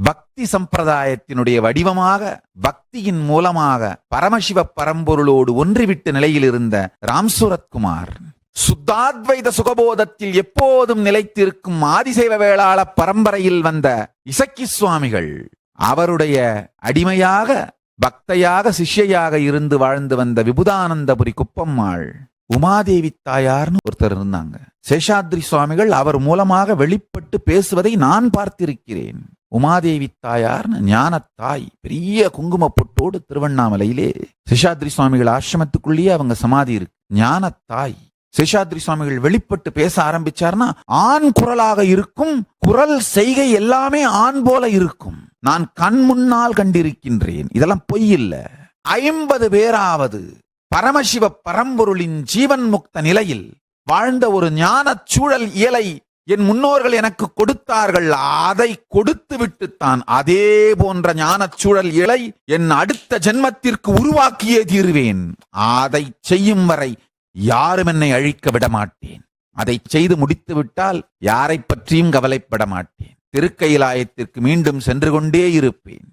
பக்தி சம்பிரதாயத்தினுடைய வடிவமாக பக்தியின் மூலமாக பரமசிவ பரம்பொருளோடு ஒன்றிவிட்ட நிலையில் இருந்த ராம் சூரத்குமார் சுத்தாத்வைத சுகபோதத்தில் எப்போதும் நிலைத்திருக்கும் ஆதிசைவ வேளாள பரம்பரையில் வந்த இசக்கி சுவாமிகள் அவருடைய அடிமையாக பக்தையாக சிஷ்யையாக இருந்து வாழ்ந்து வந்த விபுதானந்தபுரி குப்பம்மாள் உமாதேவி தாயார்னு ஒருத்தர் இருந்தாங்க. சேஷாத்ரி சுவாமிகள் அவர் மூலமாக வெளிப்பட்டு பேசுவதை நான் பார்த்திருக்கிறேன். உமாதேவி தாயார்னு ஞானத்தாய் பெரிய குங்கும பொட்டோடு திருவண்ணாமலையிலே சேஷாத்ரி சுவாமிகள் ஆசிரமத்துக்குள்ளேயே அவங்க சமாதி இருக்கு. ஞானத்தாய் சேஷாத்ரி சுவாமிகள் வெளிப்பட்டு பேச ஆரம்பிச்சார்னா ஆண் குரலாக இருக்கும். குரல் செய்கை எல்லாமே ஆண் போல இருக்கும். நான் கண் முன்னால் கண்டிருக்கின்றேன். இதெல்லாம் பொய் இல்ல. 50 பேராவது பரமசிவ பரம்பொருளின் ஜீவன் முக்த நிலையில் வாழ்ந்த ஒரு ஞான சூழல் இயலை என் முன்னோர்கள் எனக்கு கொடுத்தார்கள். அதை கொடுத்து விட்டுத்தான் அதே போன்ற ஞான சூழல் இயலை என் அடுத்த ஜென்மத்திற்கு உருவாக்கியே தீருவேன். அதை செய்யும் வரை யாரும் என்னை அழிக்க விட மாட்டேன். அதை செய்து முடித்து விட்டால் யாரை பற்றியும் கவலைப்பட மாட்டேன். திருக்கைலாயத்திற்கு மீண்டும் சென்று கொண்டே இருப்பேன்.